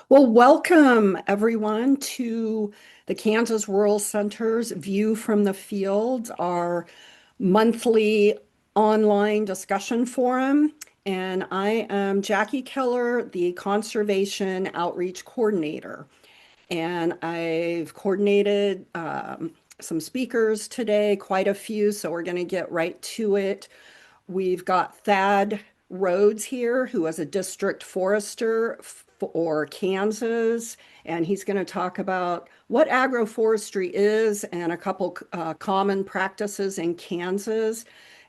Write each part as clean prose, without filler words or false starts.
Well, welcome everyone to the Kansas Rural Center's View from the Field, our monthly online discussion forum. And I am Jackie Keller, the Conservation Outreach Coordinator. And I've coordinated some speakers today, quite a few, so we're going to get right to it. We've got Thad Rhodes here, who is a district forester for Kansas, and he's going to talk about what agroforestry is and a couple common practices in Kansas.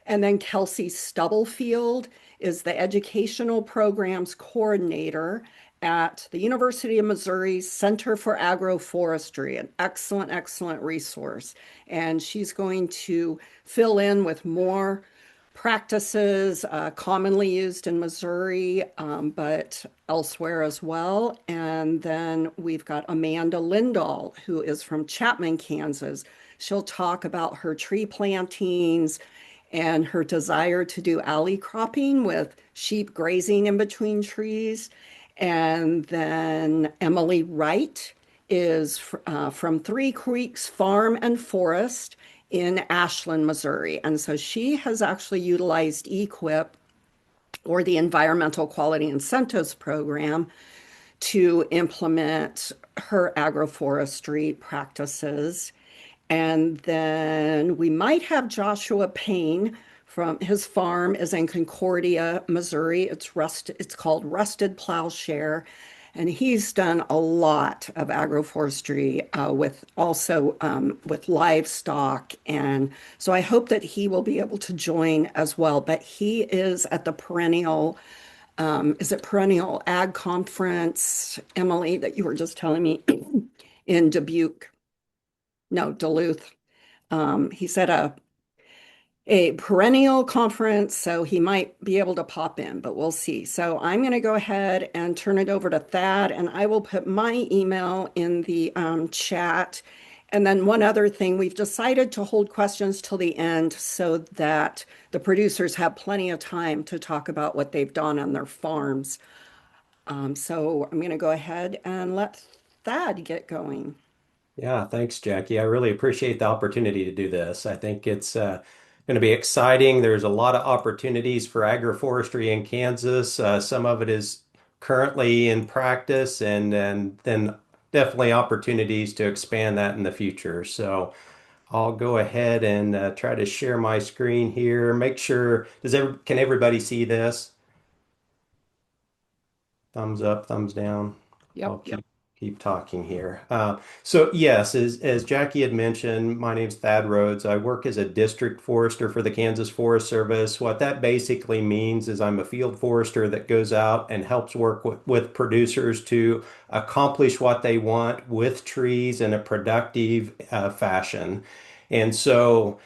And then Kelsi Stubblefield is the educational programs coordinator at the University of Missouri Center for Agroforestry, an excellent, excellent resource. And she's going to fill in with more practices commonly used in Missouri, but elsewhere as well. And then we've got Amanda Lindahl, who is from Chapman, Kansas. She'll talk about her tree plantings and her desire to do alley cropping with sheep grazing in between trees. And then Emily Wright is from Three Creeks Farm and Forest in Ashland, Missouri. And so she has actually utilized EQIP, or the Environmental Quality Incentives Program, to implement her agroforestry practices. And then we might have Joshua Payne from his farm is in Concordia, Missouri. It's called Rusted Plowshare. And he's done a lot of agroforestry with also with livestock. And so I hope that he will be able to join as well. But he is at the is it Perennial Ag Conference, Emily, that you were just telling me in Dubuque? No, Duluth. He's at a perennial conference, so he might be able to pop in, but we'll see. So I'm going to go ahead and turn it over to Thad, and I will put my email in the chat. And then one other thing, we've decided to hold questions till the end so that the producers have plenty of time to talk about what they've done on their farms. So I'm going to go ahead and let Thad get going. Yeah, thanks, Jackie. I really appreciate the opportunity to do this. I think it's going to be exciting. There's a lot of opportunities for agroforestry in Kansas. Some of it is currently in practice, and then definitely opportunities to expand that in the future. So I'll go ahead and try to share my screen here. Make sure, can everybody see this? Thumbs up, thumbs down. I'll Yep. keep talking here. So yes, as Jackie had mentioned, my name's Thad Rhodes. I work as a district forester for the Kansas Forest Service. What that basically means is I'm a field forester that goes out and helps work with producers to accomplish what they want with trees in a productive fashion. And so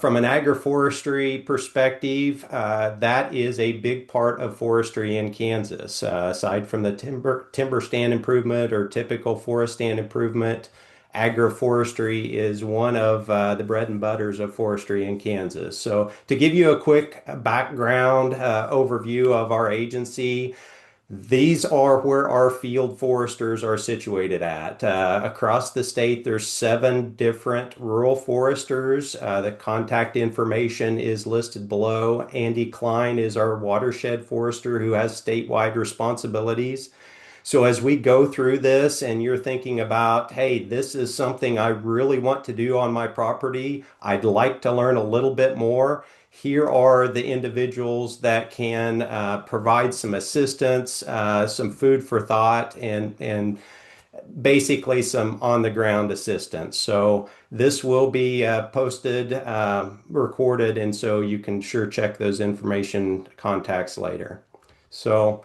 from an agroforestry perspective, that is a big part of forestry in Kansas. Aside from the timber stand improvement or typical forest stand improvement, agroforestry is one of the bread and butters of forestry in Kansas. So, to give you a quick background overview of our agency, these are where our field foresters are situated at. Across the state, there's 7 different rural foresters. The contact information is listed below. Andy Klein is our watershed forester who has statewide responsibilities. So as we go through this and you're thinking about, hey, this is something I really want to do on my property, I'd like to learn a little bit more. Here are the individuals that can provide some assistance, some food for thought, and basically some on the ground assistance. So this will be posted, recorded, and so you can sure check those information contacts later. So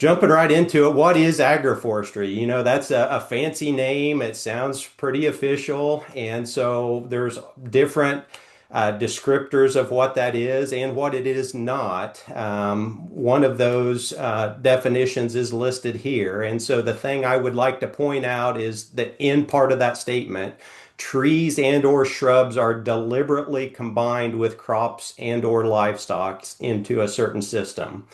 jumping right into it, what is agroforestry? That's a fancy name. It sounds pretty official. And so there's different descriptors of what that is and what it is not. One of those definitions is listed here. And so the thing I would like to point out is that in part of that statement, trees and or shrubs are deliberately combined with crops and or livestock into a certain system.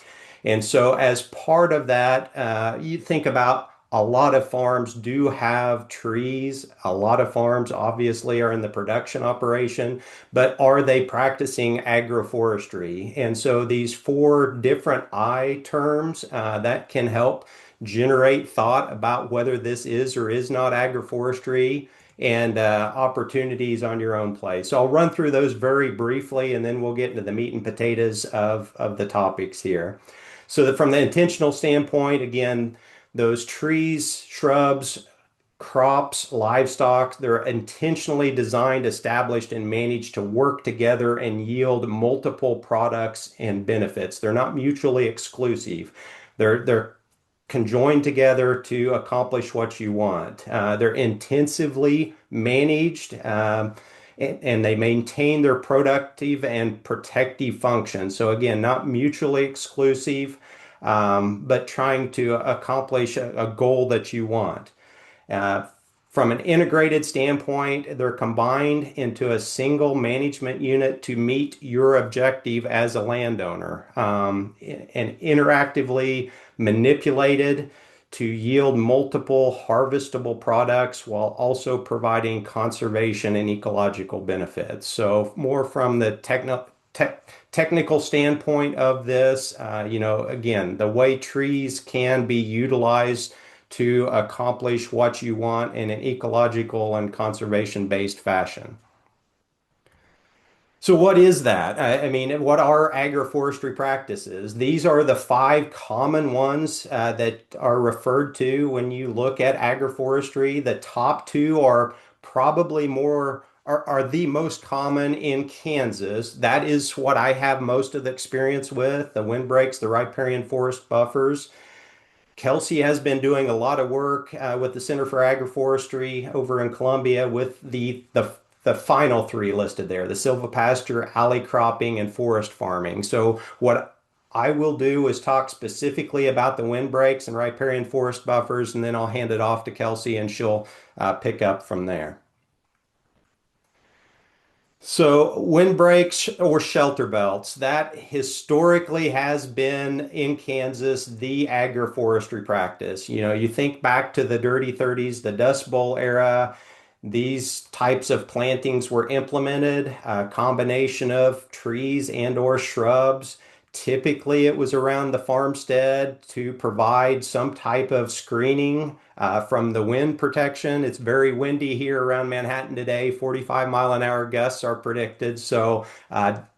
And so, as part of that, you think about A lot of farms do have trees. A lot of farms obviously are in the production operation, but are they practicing agroforestry? And so these four different I terms that can help generate thought about whether this is or is not agroforestry and opportunities on your own place. So I'll run through those very briefly, and then we'll get into the meat and potatoes of the topics here. So from the intentional standpoint, again, those trees, shrubs, crops, livestock, they're intentionally designed, established, and managed to work together and yield multiple products and benefits. They're not mutually exclusive. They're conjoined together to accomplish what you want. They're intensively managed, and they maintain their productive and protective function. So again, not mutually exclusive, but trying to accomplish a goal that you want. Uh, from an integrated standpoint, they're combined into a single management unit to meet your objective as a landowner, and interactively manipulated to yield multiple harvestable products while also providing conservation and ecological benefits. So more from the technical standpoint of this, again, the way trees can be utilized to accomplish what you want in an ecological and conservation-based fashion. So what is that? I mean, what are agroforestry practices? These are the five common ones that are referred to when you look at agroforestry. The top two are probably are the most common in Kansas. That is what I have most of the experience with, the windbreaks, the riparian forest buffers. Kelsi has been doing a lot of work with the Center for Agroforestry over in Columbia with the final three listed there, the silvopasture, alley cropping, and forest farming. So what I will do is talk specifically about the windbreaks and riparian forest buffers, and then I'll hand it off to Kelsi and she'll pick up from there. So windbreaks or shelter belts, that historically has been in Kansas the agroforestry practice. You know, you think back to the Dirty 30s, the Dust Bowl era, these types of plantings were implemented, a combination of trees and or shrubs. Typically, it was around the farmstead to provide some type of screening from the wind protection. It's very windy here around Manhattan today. 45-mile-an-hour gusts are predicted. So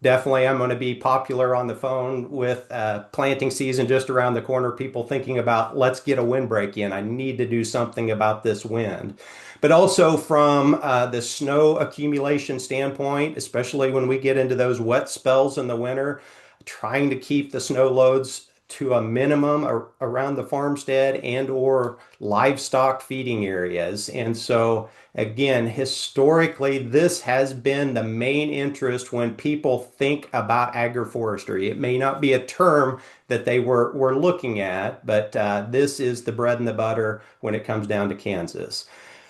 definitely I'm going to be popular on the phone with planting season just around the corner. People thinking about, let's get a windbreak in. I need to do something about this wind. But also from the snow accumulation standpoint, especially when we get into those wet spells in the winter, trying to keep the snow loads to a minimum around the farmstead and or livestock feeding areas. And so again, historically, this has been the main interest when people think about agroforestry. It may not be a term that they were looking at, but this is the bread and the butter when it comes down to Kansas.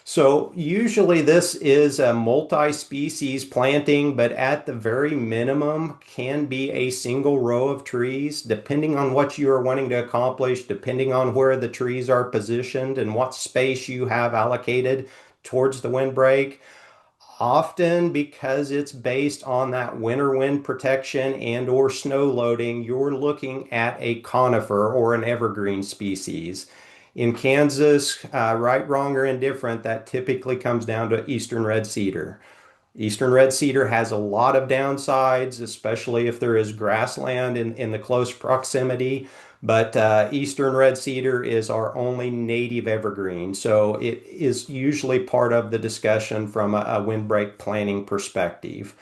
So usually this is a multi-species planting, but at the very minimum can be a single row of trees, depending on what you are wanting to accomplish, depending on where the trees are positioned and what space you have allocated towards the windbreak. Often because it's based on that winter wind protection and or snow loading, you're looking at a conifer or an evergreen species. In Kansas, right, wrong, or indifferent, that typically comes down to eastern red cedar. Eastern red cedar has a lot of downsides, especially if there is grassland in the close proximity. But eastern red cedar is our only native evergreen. So it is usually part of the discussion from a windbreak planning perspective.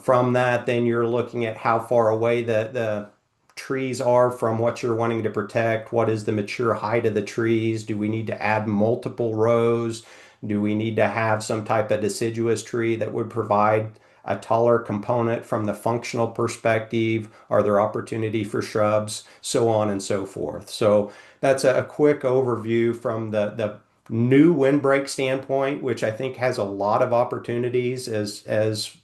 From that, then you're looking at how far away the trees are from what you're wanting to protect. What is the mature height of the trees? Do we need to add multiple rows? Do we need to have some type of deciduous tree that would provide a taller component from the functional perspective? Are there opportunity for shrubs? So on and so forth. So that's a quick overview from the new windbreak standpoint, which I think has a lot of opportunities as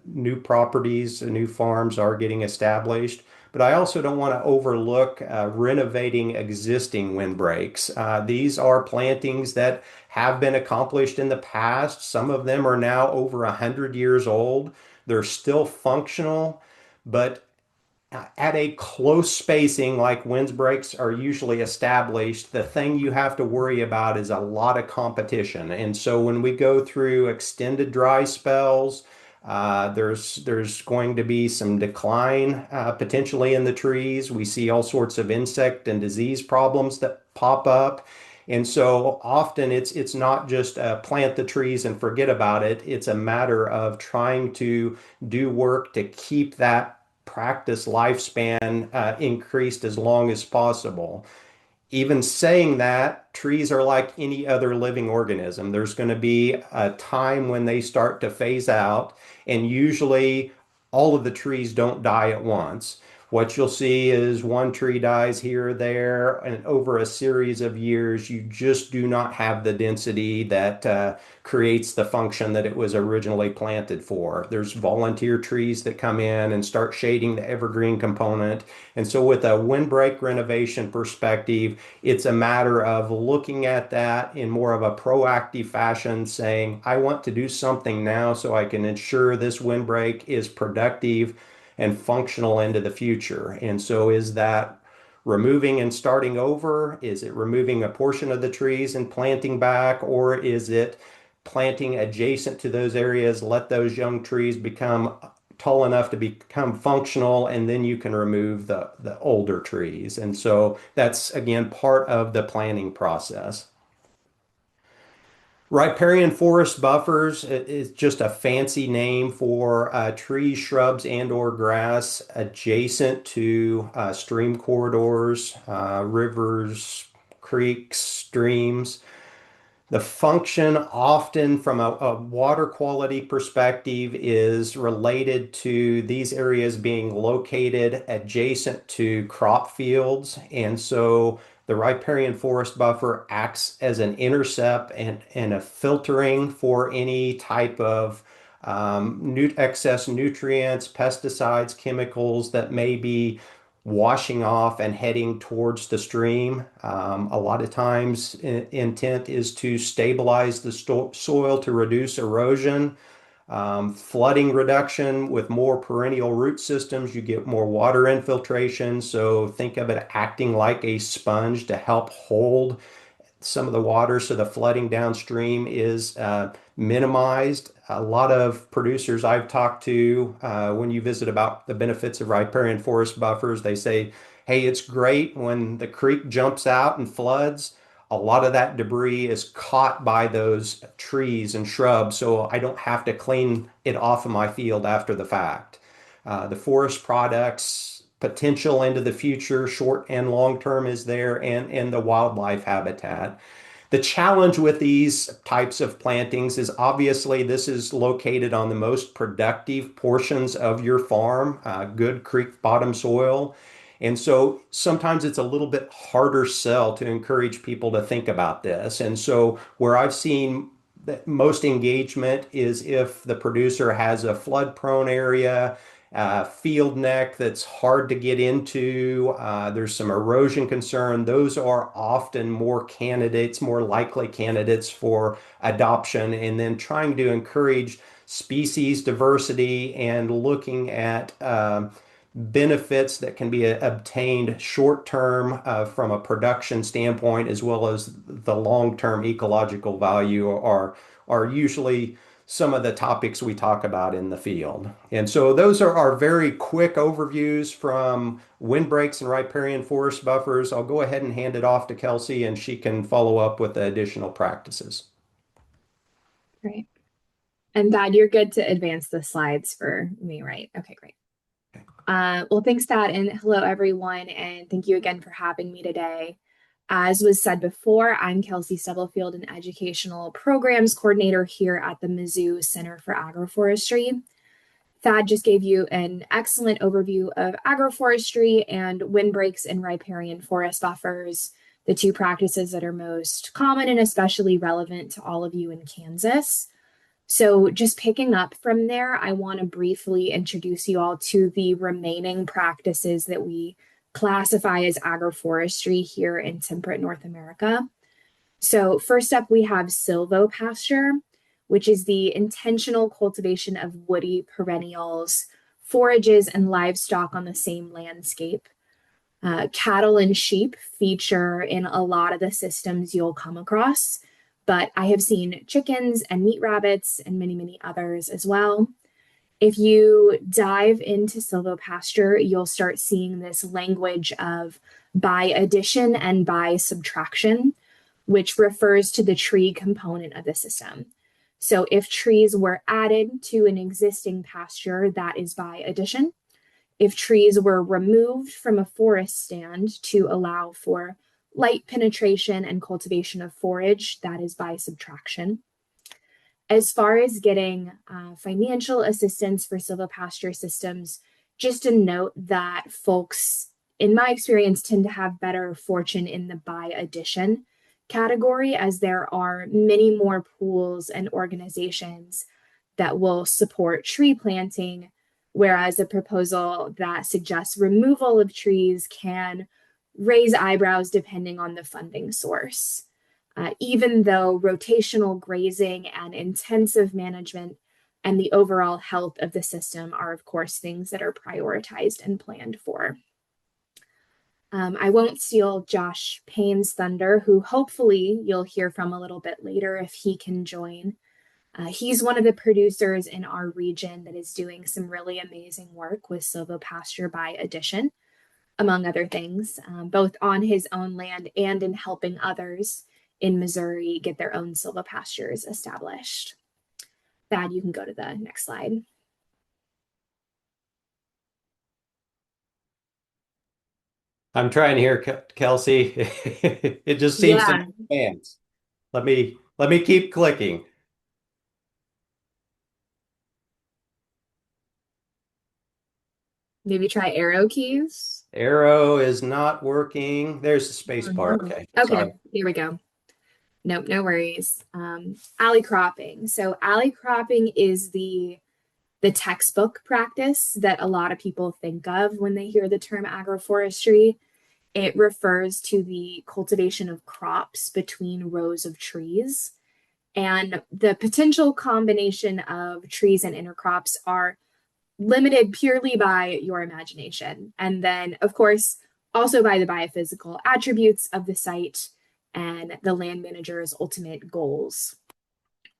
new properties, new farms are getting established. but I also don't want to overlook renovating existing windbreaks. These are plantings that have been accomplished in the past. Some of them are now over 100 years old. They're still functional, but at a close spacing like windbreaks are usually established, the thing you have to worry about is a lot of competition. And so when we go through extended dry spells, there's going to be some decline potentially in the trees. We see all sorts of insect and disease problems that pop up. And so often it's not just plant the trees and forget about it. It's a matter of trying to do work to keep that practice lifespan increased as long as possible. Even saying that, trees are like any other living organism. There's going to be a time when they start to phase out, and usually all of the trees don't die at once. What you'll see is one tree dies here or there, and over a series of years, you just do not have the density that creates the function that it was originally planted for. There's volunteer trees that come in and start shading the evergreen component. And so, with a windbreak renovation perspective, it's a matter of looking at that in more of a proactive fashion, saying, I want to do something now so I can ensure this windbreak is productive and functional into the future. And so is that removing and starting over? Is it removing a portion of the trees and planting back? Or is it planting adjacent to those areas, let those young trees become tall enough to become functional, and then you can remove the older trees. And so that's again part of the planning process. Riparian forest buffers is just a fancy name for trees, shrubs, and or grass adjacent to stream corridors, rivers, creeks, streams. The function often from a water quality perspective is related to these areas being located adjacent to crop fields. And so the riparian forest buffer acts as an intercept and a filtering for any type of excess nutrients, pesticides, chemicals that may be washing off and heading towards the stream. A lot of times, intent is to stabilize the soil to reduce erosion. Flooding reduction with more perennial root systems, you get more water infiltration. So think of it acting like a sponge to help hold some of the water so the flooding downstream is minimized. A lot of producers I've talked to, when you visit about the benefits of riparian forest buffers, they say, hey, it's great when the creek jumps out and floods. A lot of that debris is caught by those trees and shrubs, so I don't have to clean it off of my field after the fact. The forest products potential into the future, short and long term, is there, and the wildlife habitat. The challenge with these types of plantings is obviously this is located on the most productive portions of your farm, good creek bottom soil. And so sometimes it's a little bit harder sell to encourage people to think about this. And so where I've seen that most engagement is if the producer has a flood prone area, field neck that's hard to get into. There's some erosion concern. Those are often more candidates, more likely candidates for adoption. And then trying to encourage species diversity and looking at benefits that can be obtained short term from a production standpoint, as well as the long term ecological value, are usually some of the topics we talk about in the field. And so those are our very quick overviews from windbreaks and riparian forest buffers. I'll go ahead and hand it off to Kelsi and she can follow up with the additional practices. Great. And Thad, you're good to advance the slides for me, right? Okay, great. Well, thanks, Thad, and hello, everyone, and thank you again for having me today. As was said before, I'm Kelsi Stubblefield, an Educational Programs Coordinator here at the Mizzou Center for Agroforestry. Thad just gave you an excellent overview of agroforestry and windbreaks and riparian forest buffers, the two practices that are most common and especially relevant to all of you in Kansas. So just picking up from there, I want to briefly introduce you all to the remaining practices that we classify as agroforestry here in temperate North America. So first up, we have silvopasture, which is the intentional cultivation of woody perennials, forages, and livestock on the same landscape. Cattle and sheep feature in a lot of the systems you'll come across, but I have seen chickens and meat rabbits and many, many others as well. If you dive into silvopasture, you'll start seeing this language of by addition and by subtraction, which refers to the tree component of the system. So if trees were added to an existing pasture, that is by addition. If trees were removed from a forest stand to allow for light penetration and cultivation of forage, that is by subtraction. As far as getting financial assistance for silvopasture systems, just a note that folks, in my experience, tend to have better fortune in the by addition category, as there are many more pools and organizations that will support tree planting, whereas a proposal that suggests removal of trees can raise eyebrows depending on the funding source. Even though rotational grazing and intensive management and the overall health of the system are, of course, things that are prioritized and planned for. I won't steal Josh Payne's thunder, who hopefully you'll hear from a little bit later if he can join. He's one of the producers in our region that is doing some really amazing work with silvopasture by addition, among other things, both on his own land and in helping others in Missouri get their own silvopastures established. Thad, you can go to the next slide. I'm trying here, Kelsi. It just seems to Yeah, make sense. Let me keep clicking. maybe try arrow keys. Arrow is not working. There's the space Oh, bar. no. Okay, Okay, sorry. here we go. Nope, no worries. Alley cropping. So alley cropping is the textbook practice that a lot of people think of when they hear the term agroforestry. It refers to the cultivation of crops between rows of trees. And the potential combination of trees and intercrops are limited purely by your imagination. And then, of course, also by the biophysical attributes of the site and the land manager's ultimate goals.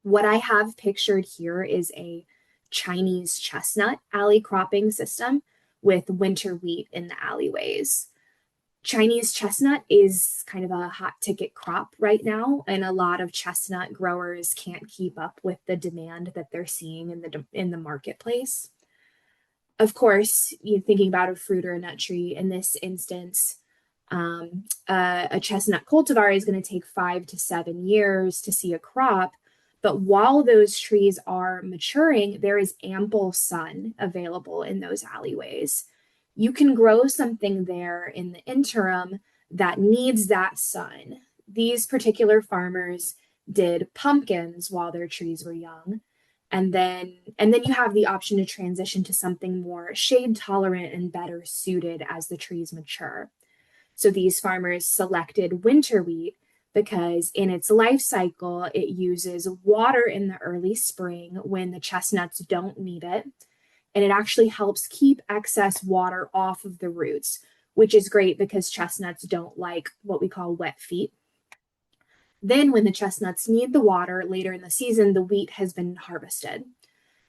What I have pictured here is a Chinese chestnut alley cropping system with winter wheat in the alleyways. Chinese chestnut is kind of a hot ticket crop right now, and a lot of chestnut growers can't keep up with the demand that they're seeing in the marketplace. Of course, you thinking about a fruit or a nut tree in this instance, a chestnut cultivar is going to take 5 to 7 years to see a crop. But while those trees are maturing, there is ample sun available in those alleyways. You can grow something there in the interim that needs that sun. These particular farmers did pumpkins while their trees were young. And then you have the option to transition to something more shade tolerant and better suited as the trees mature. So these farmers selected winter wheat because in its life cycle, it uses water in the early spring when the chestnuts don't need it. And it actually helps keep excess water off of the roots, which is great because chestnuts don't like what we call wet feet. Then, when the chestnuts need the water later in the season, the wheat has been harvested.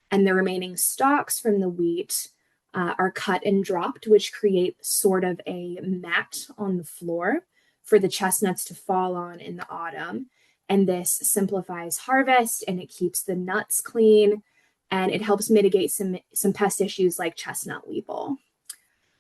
And the remaining stalks from the wheat are cut and dropped, which create sort of a mat on the floor for the chestnuts to fall on in the autumn. And this simplifies harvest and it keeps the nuts clean and it helps mitigate some pest issues like chestnut weevil.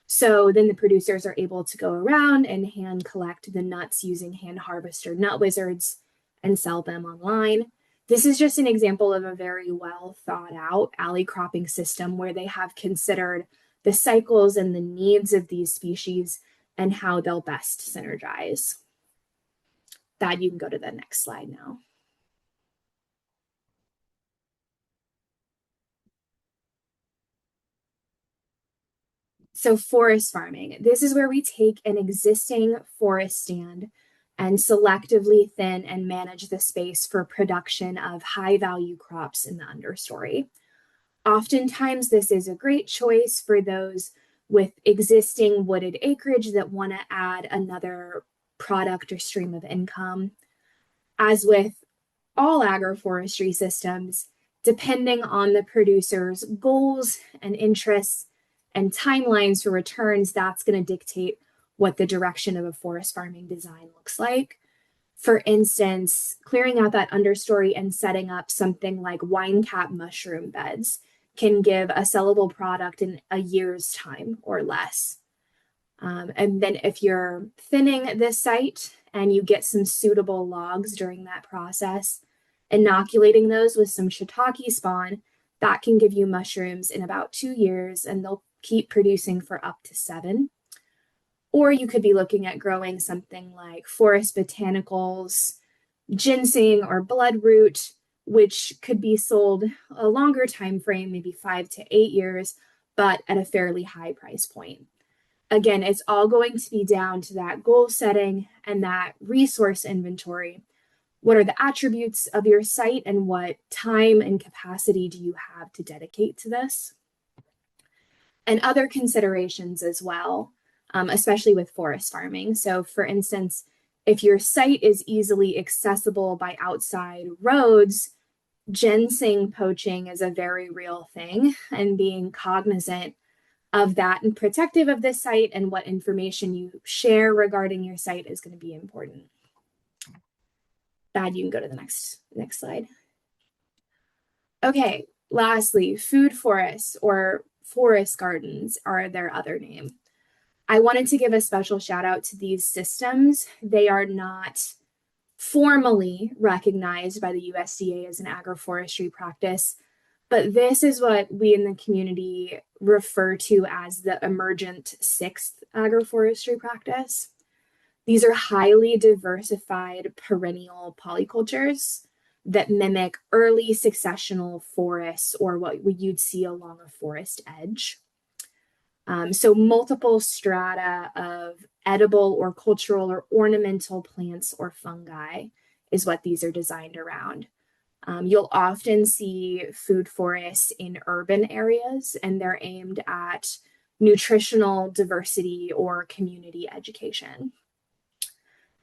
So then the producers are able to go around and hand collect the nuts using hand harvester nut wizards and sell them online. This is just an example of a very well thought out alley cropping system where they have considered the cycles and the needs of these species and how they'll best synergize. That you can go to the next slide now. So forest farming, this is where we take an existing forest stand and selectively thin and manage the space for production of high value crops in the understory. Oftentimes, this is a great choice for those with existing wooded acreage that want to add another product or stream of income. As with all agroforestry systems, depending on the producer's goals and interests and timelines for returns, that's going to dictate what the direction of a forest farming design looks like. For instance, clearing out that understory and setting up something like wine cap mushroom beds can give a sellable product in a year's time or less. And then if you're thinning this site and you get some suitable logs during that process, inoculating those with some shiitake spawn, that can give you mushrooms in about 2 years, and they'll keep producing for up to 7. Or you could be looking at growing something like forest botanicals, ginseng, or bloodroot, which could be sold a longer time frame, maybe 5 to 8 years, but at a fairly high price point. Again, it's all going to be down to that goal setting and that resource inventory. What are the attributes of your site, and what time and capacity do you have to dedicate to this? And other considerations as well, especially with forest farming. So for instance, if your site is easily accessible by outside roads, ginseng poaching is a very real thing, and being cognizant of that and protective of this site and what information you share regarding your site is going to be important. Thad, you can go to the next slide. Okay, lastly, food forests or forest gardens are their other name. I wanted to give a special shout out to these systems. They are not formally recognized by the USDA as an agroforestry practice, but this is what we in the community refer to as the emergent 6th agroforestry practice. These are highly diversified perennial polycultures that mimic early successional forests, or what you'd see along a forest edge. So multiple strata of edible or cultural or ornamental plants or fungi is what these are designed around. You'll often see food forests in urban areas, and they're aimed at nutritional diversity or community education.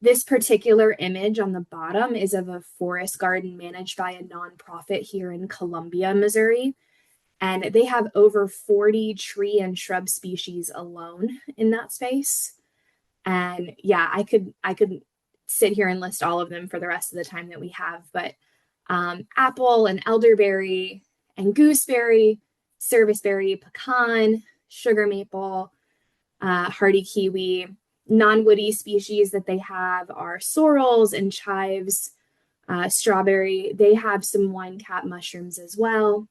This particular image on the bottom is of a forest garden managed by a nonprofit here in Columbia, Missouri. And they have over 40 tree and shrub species alone in that space. And yeah, I could sit here and list all of them for the rest of the time that we have, but apple and elderberry and gooseberry, serviceberry, pecan, sugar maple, hardy kiwi. Non-woody species that they have are sorrels and chives, strawberry. They have some wine cap mushrooms as well.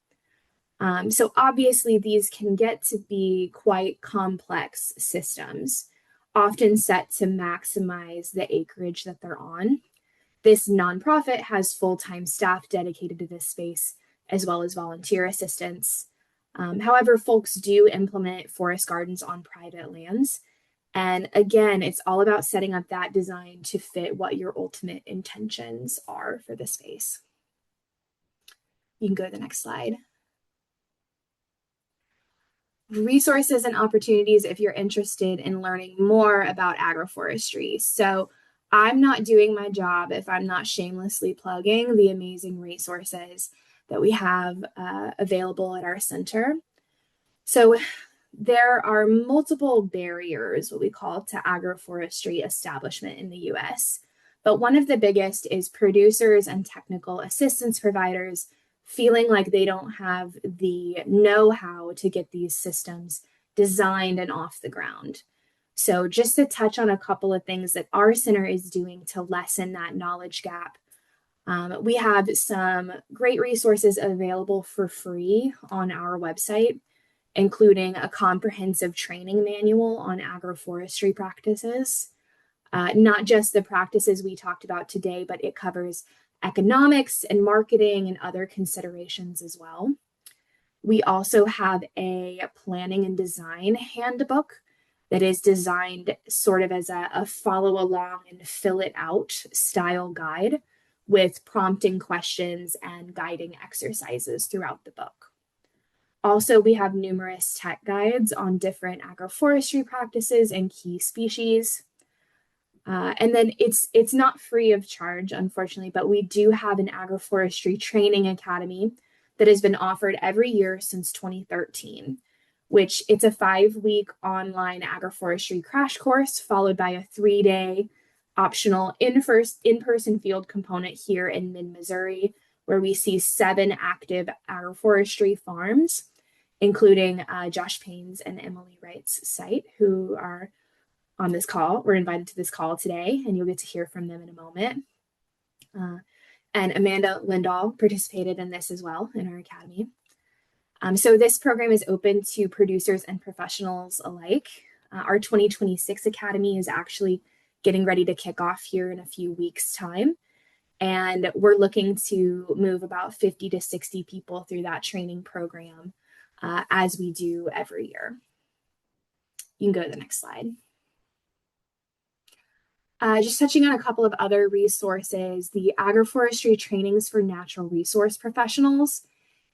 So obviously these can get to be quite complex systems, often set to maximize the acreage that they're on. This nonprofit has full-time staff dedicated to this space, as well as volunteer assistants. However, folks do implement forest gardens on private lands. And again, it's all about setting up that design to fit what your ultimate intentions are for the space. You can go to the next slide. Resources and opportunities if you're interested in learning more about agroforestry. So I'm not doing my job if I'm not shamelessly plugging the amazing resources that we have available at our center. So there are multiple barriers, what we call, to agroforestry establishment in the US. But one of the biggest is producers and technical assistance providers feeling like they don't have the know-how to get these systems designed and off the ground. So just to touch on a couple of things that our center is doing to lessen that knowledge gap, we have some great resources available for free on our website, including a comprehensive training manual on agroforestry practices. Not just the practices we talked about today, but it covers economics and marketing and other considerations as well. We also have a planning and design handbook that is designed sort of as a follow along and fill it out style guide with prompting questions and guiding exercises throughout the book. Also, we have numerous tech guides on different agroforestry practices and key species. And then it's not free of charge, unfortunately, but we do have an agroforestry training academy that has been offered every year since 2013, which it's a 5-week online agroforestry crash course followed by a 3-day optional in-person field component here in mid-Missouri, where we see 7 active agroforestry farms, including Josh Payne's and Emily Wright's site, who are on this call. We're invited to this call today, and you'll get to hear from them in a moment. And Amanda Lindahl participated in this as well in our academy. So this program is open to producers and professionals alike. Our 2026 academy is actually getting ready to kick off here in a few weeks' time. And we're looking to move about 50 to 60 people through that training program as we do every year. You can go to the next slide. Just touching on a couple of other resources, the Agroforestry Trainings for Natural Resource Professionals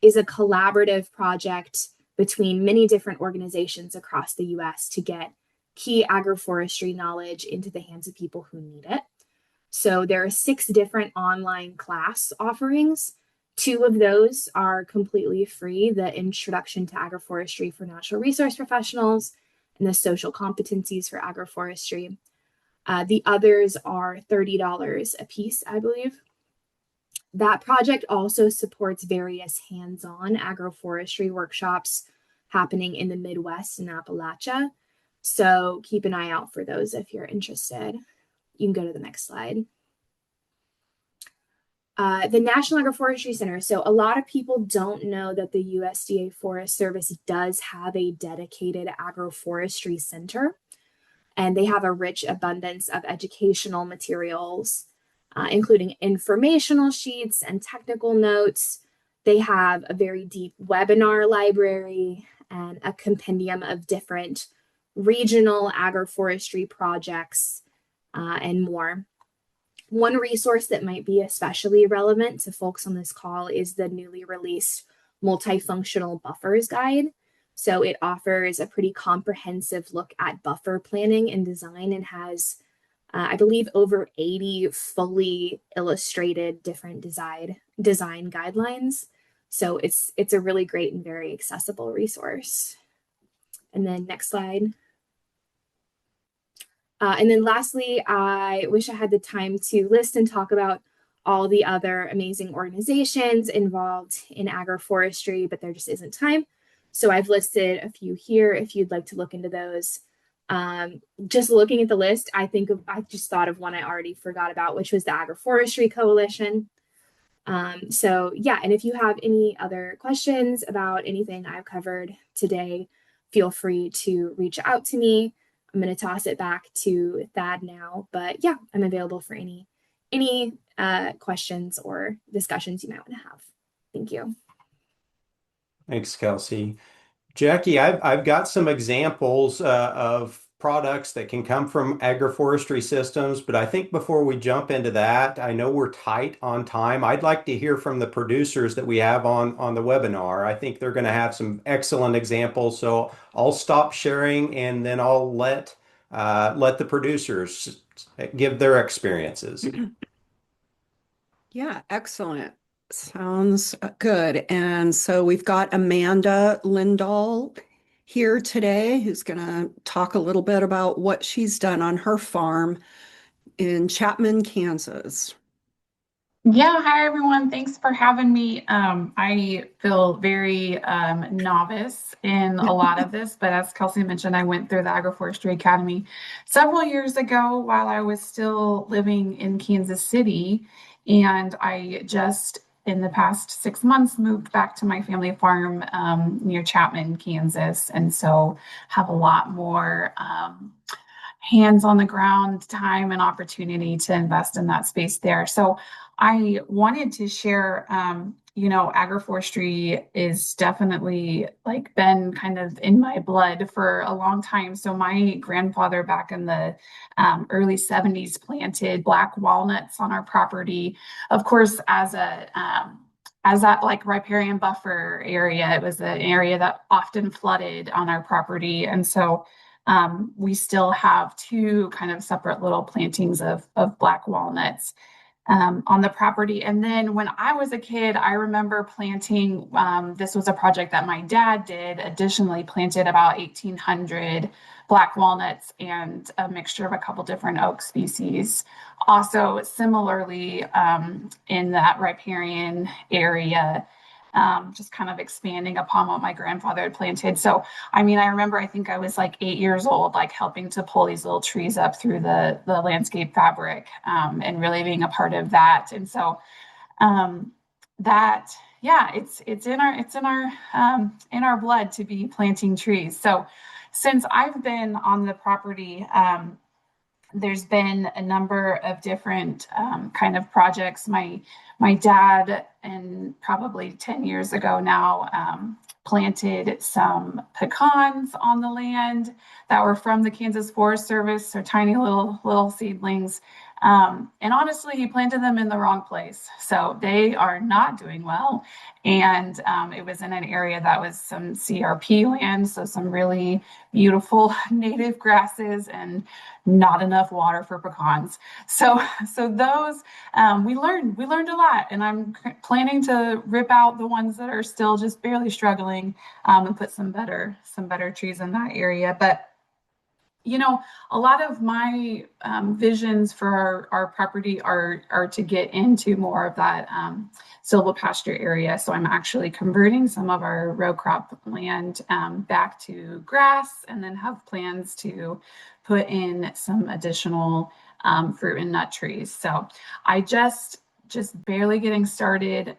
is a collaborative project between many different organizations across the US to get key agroforestry knowledge into the hands of people who need it. So there are 6 different online class offerings. 2 of those are completely free, the Introduction to Agroforestry for Natural Resource Professionals and the Social Competencies for Agroforestry. The others are $30 a piece, I believe. That project also supports various hands-on agroforestry workshops happening in the Midwest and Appalachia. So keep an eye out for those if you're interested. You can go to the next slide. The National Agroforestry Center. So a lot of people don't know that the USDA Forest Service does have a dedicated agroforestry center, and they have a rich abundance of educational materials, including informational sheets and technical notes. They have a very deep webinar library and a compendium of different regional agroforestry projects and more. One resource that might be especially relevant to folks on this call is the newly released Multifunctional Buffers Guide. So it offers a pretty comprehensive look at buffer planning and design and has, I believe, over 80 fully illustrated different design guidelines. So it's a really great and very accessible resource. And then next slide. And then lastly, I wish I had the time to list and talk about all the other amazing organizations involved in agroforestry, but there just isn't time. So I've listed a few here if you'd like to look into those. Just looking at the list, I just thought of one I already forgot about, which was the Agroforestry Coalition. So yeah, and if you have any other questions about anything I've covered today, feel free to reach out to me. I'm going to toss it back to Thad now, but yeah, I'm available for any questions or discussions you might want to have. Thank you. Thanks, Kelsi. Jackie, I've got some examples of products that can come from agroforestry systems, but I think before we jump into that, I know we're tight on time. I'd like to hear from the producers that we have on the webinar. I think they're going to have some excellent examples, so I'll stop sharing and then I'll let the producers give their experiences. Yeah, excellent. Sounds good. And so we've got Amanda Lindahl here today, who's going to talk a little bit about what she's done on her farm in Chapman, Kansas. Yeah, hi everyone. Thanks for having me. I feel very novice in a lot of this, but as Kelsi mentioned, I went through the Agroforestry Academy several years ago while I was still living in Kansas City, and I just in the past 6 months moved back to my family farm near Chapman, Kansas, and so have a lot more hands on the ground time and opportunity to invest in that space there. So I wanted to share agroforestry is definitely like been kind of in my blood for a long time. So my grandfather back in the early 70s planted black walnuts on our property. Of course, as that like riparian buffer area, it was an area that often flooded on our property. And so we still have two kind of separate little plantings of black walnuts on the property. And then when I was a kid, I remember planting, this was a project that my dad did, additionally planted about 1,800 black walnuts and a mixture of a couple different oak species. Also, similarly, in that riparian area, just kind of expanding upon what my grandfather had planted. So, I mean, I remember, I think I was like 8 years old, like helping to pull these little trees up through the landscape fabric, and really being a part of that. And so, that, yeah, it's in our blood to be planting trees. So, since I've been on the property, there's been a number of different kind of projects. My dad, and probably 10 years ago now, planted some pecans on the land that were from the Kansas Forest Service, so tiny little seedlings. And honestly, he planted them in the wrong place, so they are not doing well. And it was in an area that was some CRP land, so some really beautiful native grasses and not enough water for pecans. So those we learned a lot, and I'm planning to rip out the ones that are still just barely struggling, and put some better trees in that area. But a lot of my visions for our property are to get into more of that silvopasture area. So I'm actually converting some of our row crop land back to grass, and then have plans to put in some additional fruit and nut trees. So I just barely getting started.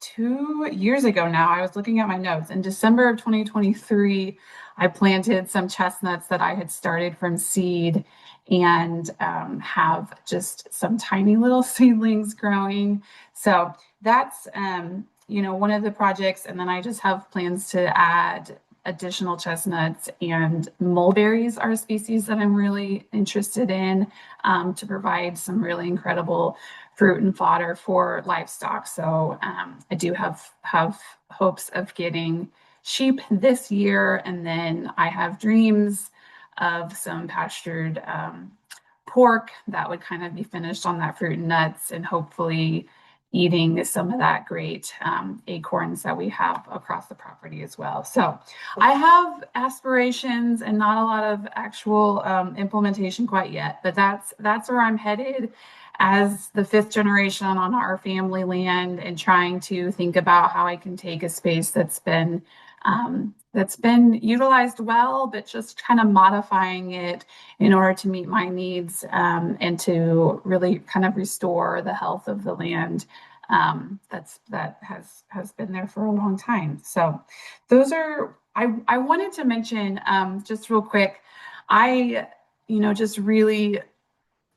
Two years ago now, I was looking at my notes. In December of 2023, I planted some chestnuts that I had started from seed, and have just some tiny little seedlings growing. So that's one of the projects. And then I just have plans to add additional chestnuts, and mulberries are a species that I'm really interested in, to provide some really incredible fruit and fodder for livestock. So I do have hopes of getting sheep this year, and then I have dreams of some pastured pork that would kind of be finished on that fruit and nuts, and hopefully eating some of that great acorns that we have across the property as well. So I have aspirations and not a lot of actual implementation quite yet, but that's where I'm headed as the fifth generation on our family land, and trying to think about how I can take a space that's been utilized well, but just kind of modifying it in order to meet my needs, and to really kind of restore the health of the land that has been there for a long time. So those are, I wanted to mention just real quick, I just really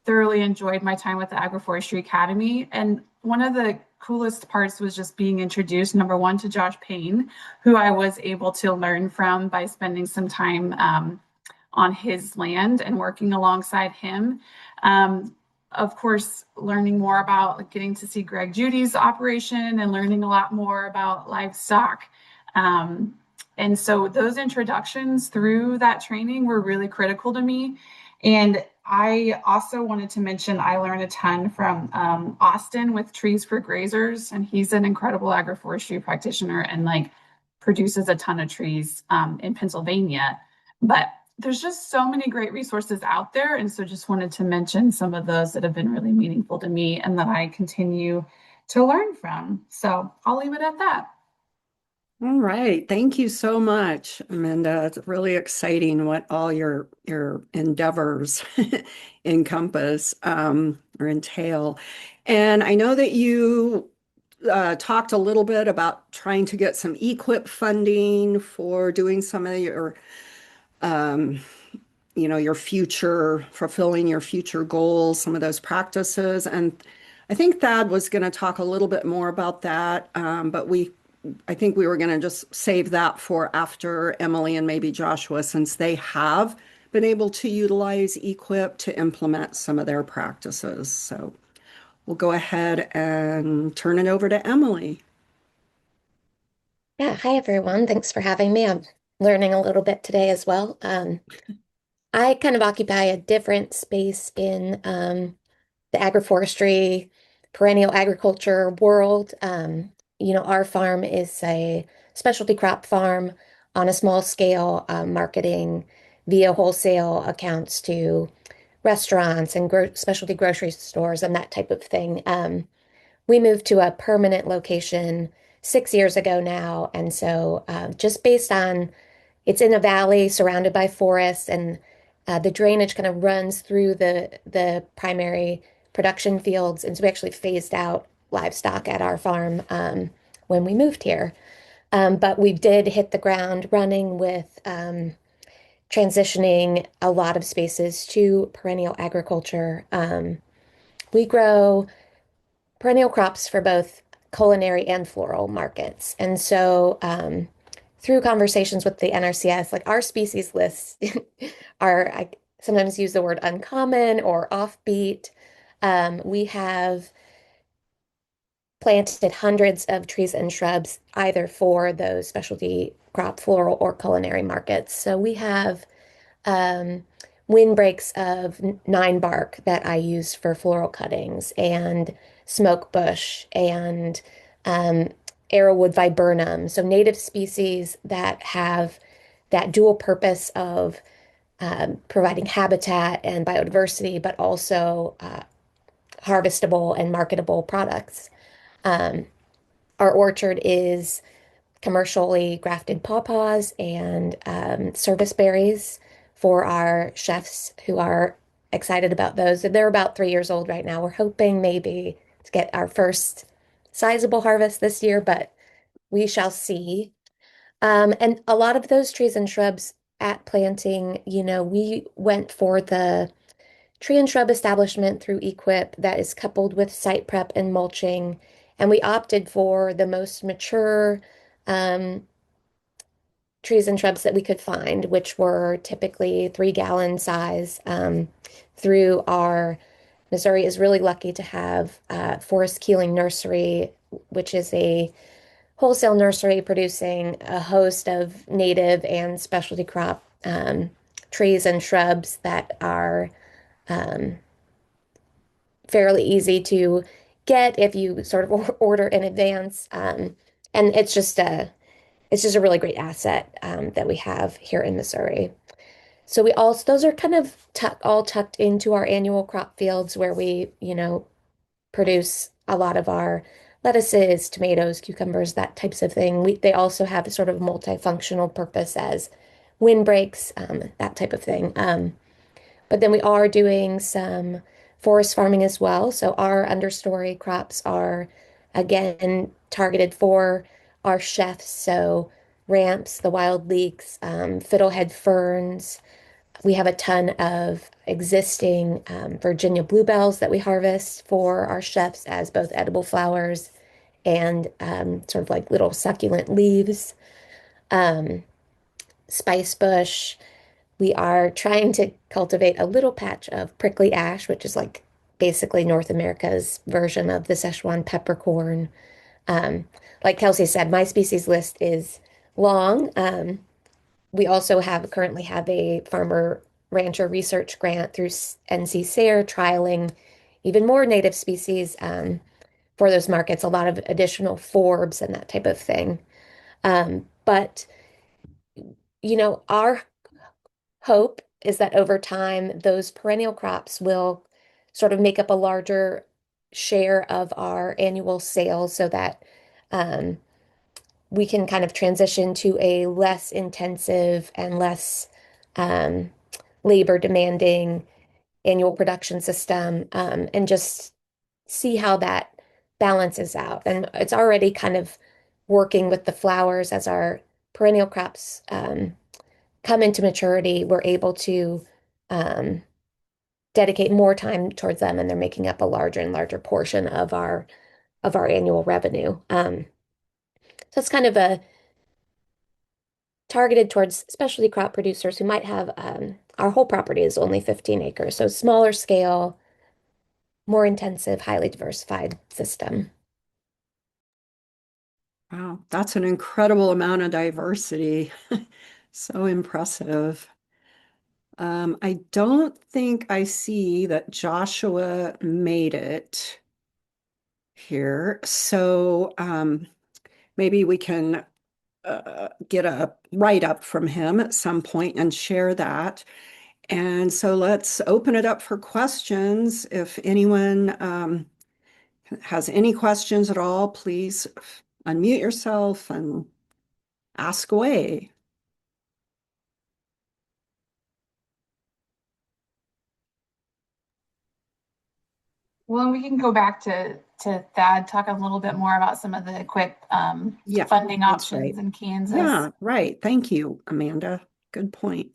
thoroughly enjoyed my time with the Agroforestry Academy. And one of the coolest parts was just being introduced, number one, to Josh Payne, who I was able to learn from by spending some time on his land and working alongside him. Of course, learning more about getting to see Greg Judy's operation and learning a lot more about livestock. And so those introductions through that training were really critical to me. And I also wanted to mention I learned a ton from Austin with Trees for Grazers, and he's an incredible agroforestry practitioner and like produces a ton of trees in Pennsylvania. But there's just so many great resources out there, and so just wanted to mention some of those that have been really meaningful to me and that I continue to learn from. So I'll leave it at that. All right. Thank you so much, Amanda. It's really exciting what all your endeavors encompass, or entail. And I know that you talked a little bit about trying to get some EQIP funding for doing some of um, your fulfilling your future goals, some of those practices. And I think Thad was going to talk a little bit more about that, but I think we were going to just save that for after Emily and maybe Joshua, since they have been able to utilize Equip to implement some of their practices. So we'll go ahead and turn it over to Emily. Yeah, hi everyone. Thanks for having me. I'm learning a little bit today as well. I kind of occupy a different space in the agroforestry, perennial agriculture world. Our farm is a specialty crop farm on a small scale, marketing via wholesale accounts to restaurants and specialty grocery stores and that type of thing. We moved to a permanent location 6 years ago now, and so just based on it's in a valley surrounded by forests, and the drainage kind of runs through the primary production fields. And so we actually phased out livestock at our farm when we moved here. But we did hit the ground running with transitioning a lot of spaces to perennial agriculture. We grow perennial crops for both culinary and floral markets. And so through conversations with the NRCS, like our species lists are, I sometimes use the word uncommon or offbeat. We have planted hundreds of trees and shrubs either for those specialty crop, floral, or culinary markets. So we have um, windbreaks of nine bark that I use for floral cuttings, and smoke bush, and um, arrowwood viburnum. So native species that have that dual purpose of providing habitat and biodiversity, but also harvestable and marketable products. Um, our orchard is commercially grafted pawpaws and service berries for our chefs who are excited about those. They're about 3 years old right now. We're hoping maybe to get our first sizable harvest this year, but we shall see. And a lot of those trees and shrubs at planting, we went for the tree and shrub establishment through Equip that is coupled with site prep and mulching. And we opted for the most mature um, trees and shrubs that we could find, which were typically 3-gallon size. Through our Missouri is really lucky to have Forest Keeling Nursery, which is a wholesale nursery producing a host of native and specialty crop trees and shrubs that are um, fairly easy to get if you sort of order in advance. And it's just a really great asset that we have here in Missouri. So we also those are kind of all tucked into our annual crop fields where we, produce a lot of our lettuces, tomatoes, cucumbers, that types of thing. They also have a sort of multifunctional purpose as windbreaks, that type of thing. But then we are doing some forest farming as well. So our understory crops are again targeted for our chefs. So ramps, the wild leeks, fiddlehead ferns. We have a ton of existing Virginia bluebells that we harvest for our chefs as both edible flowers and sort of like little succulent leaves. Um, Spice bush. We are trying to cultivate a little patch of prickly ash, which is like basically North America's version of the Szechuan peppercorn. Um, like Kelsey said, my species list is long. We also currently have a farmer rancher research grant through NC SARE trialing even more native species for those markets, a lot of additional forbs and that type of thing. But our hope is that over time, those perennial crops will sort of make up a larger share of our annual sales so that um, we can kind of transition to a less intensive and less um, labor demanding annual production system, and just see how that balances out. And it's already kind of working with the flowers as our perennial crops come into maturity. We're able to um, dedicate more time towards them, and they're making up a larger and larger portion of our annual revenue. So it's kind of a targeted towards specialty crop producers who might have our whole property is only 15 acres, so smaller scale, more intensive, highly diversified system. Wow, that's an incredible amount of diversity. So impressive. I don't think I see that Joshua made it here. So maybe we can get a write-up from him at some point and share that. And so let's open it up for questions. If anyone has any questions at all, please unmute yourself and ask away. Well, we can go back to Thad, talk a little bit more about some of the quick Yeah, funding that's options right. in Kansas. Yeah, right. Thank you, Amanda. Good point.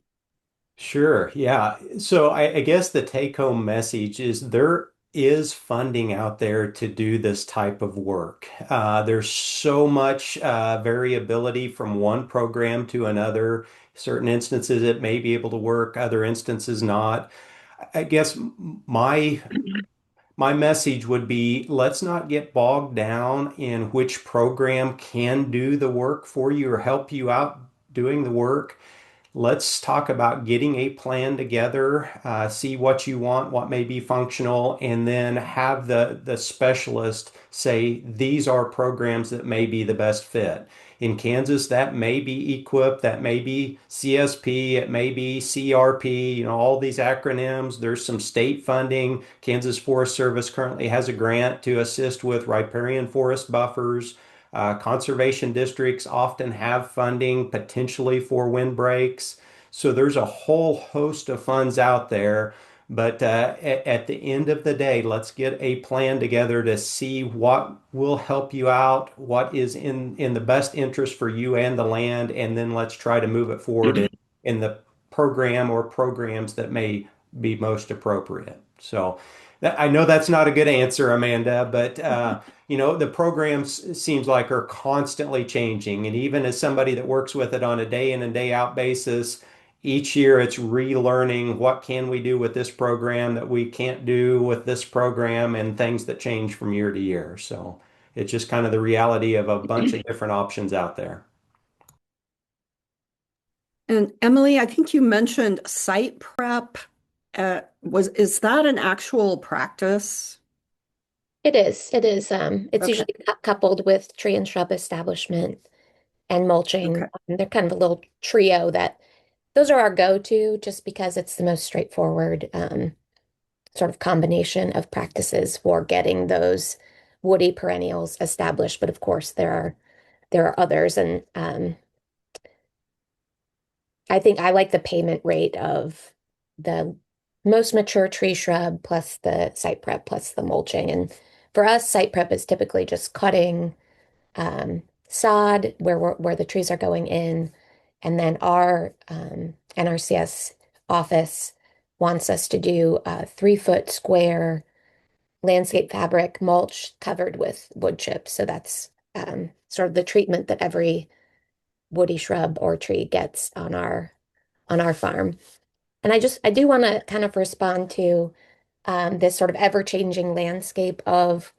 Sure. Yeah. So I guess the take-home message is there is funding out there to do this type of work. There's so much variability from one program to another. Certain instances it may be able to work, other instances not. I guess my message would be let's not get bogged down in which program can do the work for you or help you out doing the work. Let's talk about getting a plan together, see what you want, what may be functional, and then have the specialist say these are programs that may be the best fit. In Kansas, that may be EQIP, that may be CSP, it may be CRP, all these acronyms. There's some state funding. Kansas Forest Service currently has a grant to assist with riparian forest buffers. Conservation districts often have funding potentially for windbreaks. So there's a whole host of funds out there. But at the end of the day, let's get a plan together to see what will help you out, what is in the best interest for you and the land, and then let's try to move it forward in the program or programs that may be most appropriate. So I know that's not a good answer, Amanda, but the programs seems like are constantly changing. And even as somebody that works with it on a day in and day out basis, each year it's relearning what can we do with this program that we can't do with this program and things that change from year to year. So it's just kind of the reality of a bunch of different options out there. And Emily, I think you mentioned site prep. Is that an actual practice? It is. It is. It's Okay. usually coupled with tree and shrub establishment and mulching. Okay. They're kind of a little trio that those are our go-to just because it's the most straightforward sort of combination of practices for getting those woody perennials established. But of course, there are others, and I think I like the payment rate of the most mature tree shrub plus the site prep plus the mulching. And for us, site prep is typically just cutting sod where the trees are going in, and then our NRCS office wants us to do a 3 foot square landscape fabric mulch covered with wood chips. So that's sort of the treatment that every woody shrub or tree gets on our farm. And I do want to kind of respond to this sort of ever-changing landscape of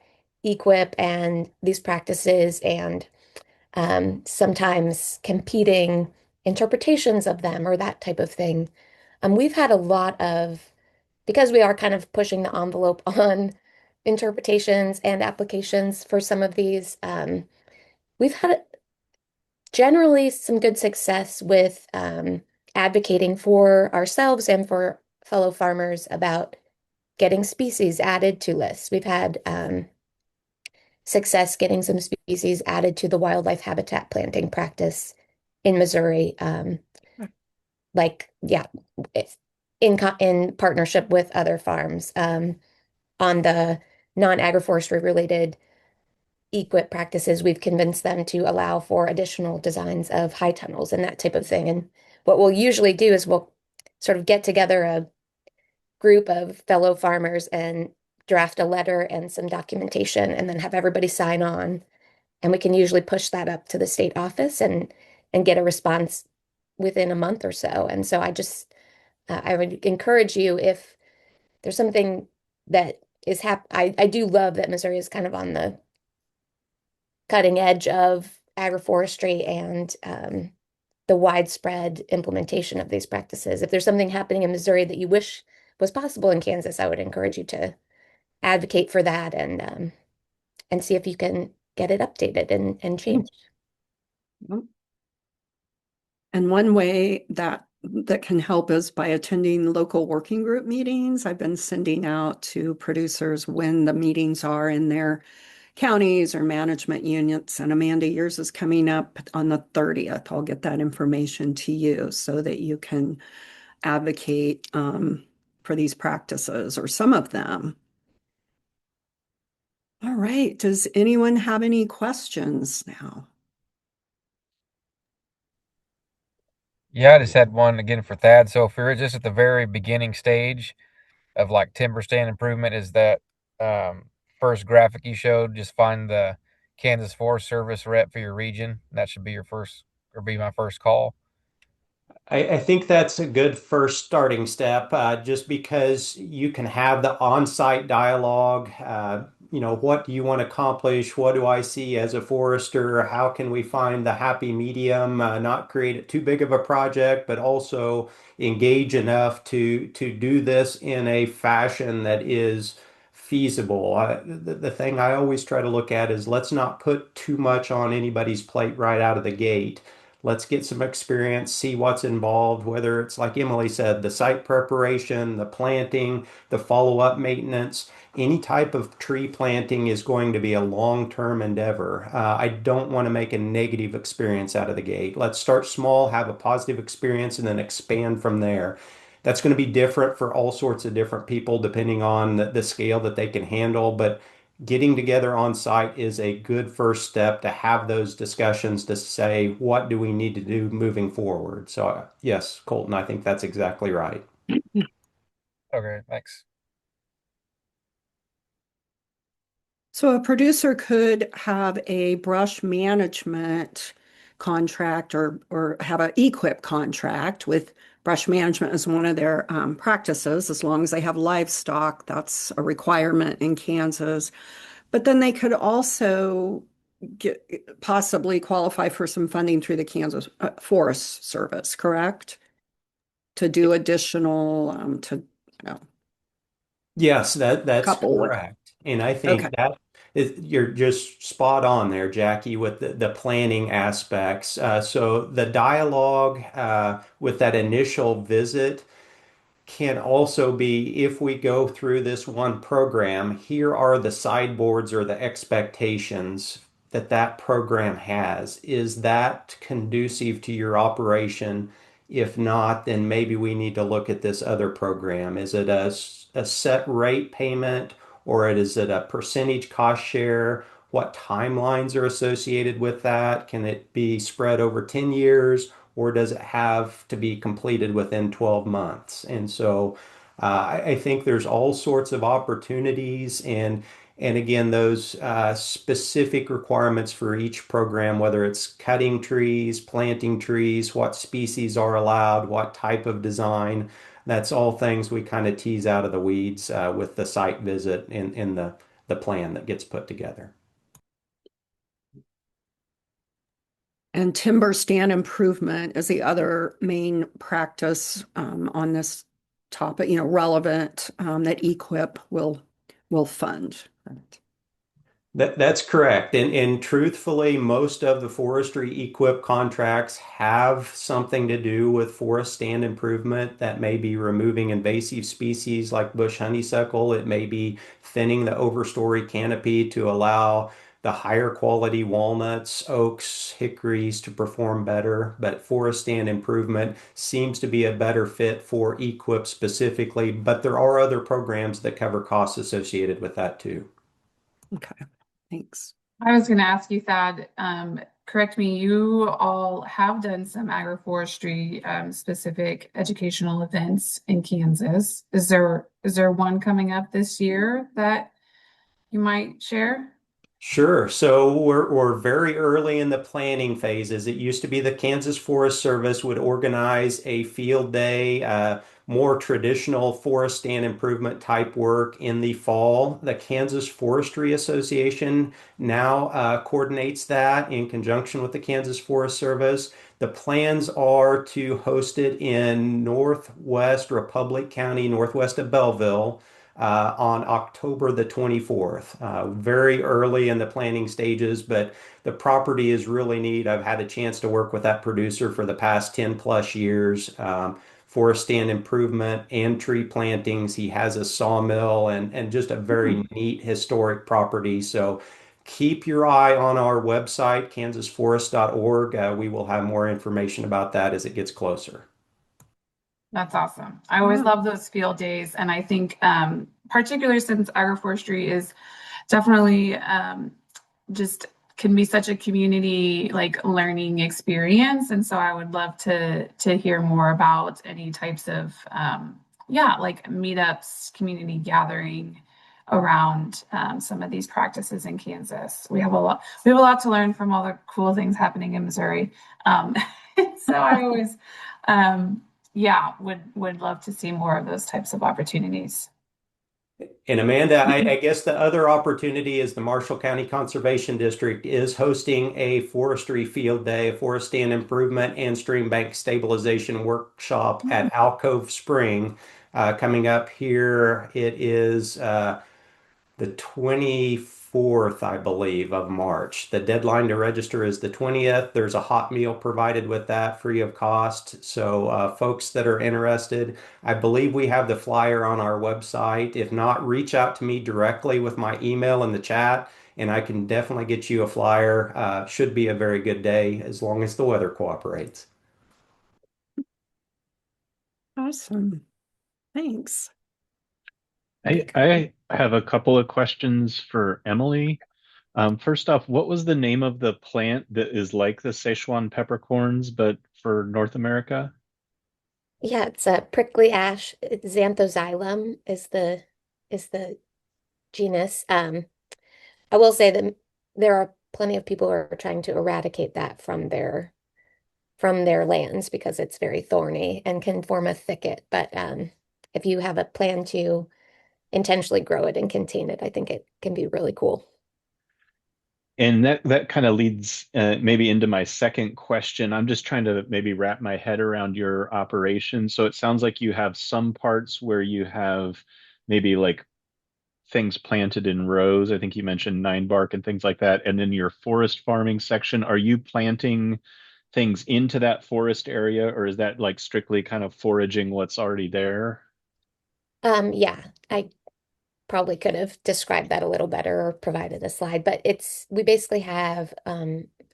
equip and these practices and sometimes competing interpretations of them or that type of thing. We've had a lot of, because we are kind of pushing the envelope on interpretations and applications for some of these, we've had generally some good success with advocating for ourselves and for fellow farmers about getting species added to lists. We've had success getting some species added to the wildlife habitat planting practice in Missouri. Yeah, in partnership with other farms on the non-agroforestry related equip practices, we've convinced them to allow for additional designs of high tunnels and that type of thing. And what we'll usually do is we'll sort of get together group of fellow farmers and draft a letter and some documentation and then have everybody sign on. And we can usually push that up to the state office and get a response within a month or so. And so I would encourage you, if there's something that is I do love that Missouri is kind of on the cutting edge of agroforestry and the widespread implementation of these practices. If there's something happening in Missouri that you wish was possible in Kansas, I would encourage you to advocate for that and see if you can get it updated and changed. And one way that can help is by attending local working group meetings. I've been sending out to producers when the meetings are in their counties or management units. And Amanda, yours is coming up on the 30th. I'll get that information to you so that you can advocate for these practices or some of them. All right. Does anyone have any questions now? Yeah, I just had one again for Thad. So if you're just at the very beginning stage of like timber stand improvement, is that first graphic you showed, just find the Kansas Forest Service rep for your region. That should be your first or be my first call. I think that's a good first starting step, just because you can have the on-site dialogue. What do you want to accomplish? What do I see as a forester? How can we find the happy medium, not create it too big of a project, but also engage enough to do this in a fashion that is feasible. The thing I always try to look at is let's not put too much on anybody's plate right out of the gate. Let's get some experience, see what's involved, whether it's like Emily said, the site preparation, the planting, the follow-up maintenance. Any type of tree planting is going to be a long-term endeavor. I don't want to make a negative experience out of the gate. Let's start small, have a positive experience, and then expand from there. That's going to be different for all sorts of different people depending on the scale that they can handle. But getting together on site is a good first step to have those discussions to say, what do we need to do moving forward? So, yes, Colton, I think that's exactly right. Okay, thanks. So a producer could have a brush management contract or have an EQIP contract with brush management as one of their practices, as long as they have livestock. That's a requirement in Kansas. But then they could also possibly qualify for some funding through the Kansas Forest Service, correct? To do additional, Yes, that's couple with. correct. And I Okay. think that you're just spot on there, Jackie, with the planning aspects. So the dialogue with that initial visit can also be, if we go through this one program, here are the sideboards or the expectations that that program has. Is that conducive to your operation? If not, then maybe we need to look at this other program. Is it a set rate payment, or is it a percentage cost share? What timelines are associated with that? Can it be spread over 10 years? Or does it have to be completed within 12 months? And so I think there's all sorts of opportunities and again, those specific requirements for each program, whether it's cutting trees, planting trees, what species are allowed, what type of design, that's all things we kind of tease out of the weeds with the site visit in the plan that gets put together. And timber stand improvement is the other main practice on this topic, relevant that EQIP will fund. That's correct. And truthfully, most of the forestry EQIP contracts have something to do with forest stand improvement. That may be removing invasive species like bush honeysuckle. It may be thinning the overstory canopy to allow the higher quality walnuts, oaks, hickories to perform better. But forest stand improvement seems to be a better fit for EQIP specifically. But there are other programs that cover costs associated with that too. Okay, thanks. I was going to ask you, Thad, correct me, you all have done some agroforestry specific educational events in Kansas. Is there one coming up this year that you might share? Sure. So we're very early in the planning phases. It used to be the Kansas Forest Service would organize a field day, more traditional forest stand improvement type work in the fall. The Kansas Forestry Association now coordinates that in conjunction with the Kansas Forest Service. The plans are to host it in Northwest Republic County, northwest of Belleville on October the 24th. Very early in the planning stages, but the property is really neat. I've had a chance to work with that producer for the past 10 plus years. Forest stand improvement and tree plantings. He has a sawmill and just a very neat historic property. So keep your eye on our website, kansasforest.org. We will have more information about that as it gets closer. That's awesome. I always love those field days. And I think, particularly since agroforestry is definitely just can be such a community like learning experience. And so I would love to hear more about any types of like meetups, community gathering around some of these practices in Kansas. We have a lot to learn from all the cool things happening in Missouri. Um, so I always would love to see more of those types of opportunities. And Amanda, I guess the other opportunity is the Marshall County Conservation District is hosting a forestry field day, a forest stand improvement and stream bank stabilization workshop at Alcove Spring coming up here. It is the 24th, I believe, of March. The deadline to register is the 20th. There's a hot meal provided with that free of cost. So, folks that are interested, I believe we have the flyer on our website. If not, reach out to me directly with my email in the chat, and I can definitely get you a flyer. Should be a very good day as long as the weather cooperates. Awesome. Thanks. I have a couple of questions for Emily. First off, what was the name of the plant that is like the Szechuan peppercorns, but for North America? Yeah, it's a prickly ash. Xanthoxylum is the genus. I will say that there are plenty of people who are trying to eradicate that from their lands because it's very thorny and can form a thicket. But if you have a plan to intentionally grow it and contain it, I think it can be really cool. And that kind of leads maybe into my second question. I'm just trying to maybe wrap my head around your operation. So it sounds like you have some parts where you have maybe like things planted in rows. I think you mentioned nine bark and things like that. And then your forest farming section, are you planting things into that forest area, or is that like strictly kind of foraging what's already there? Yeah, I probably could have described that a little better or provided a slide, but we basically have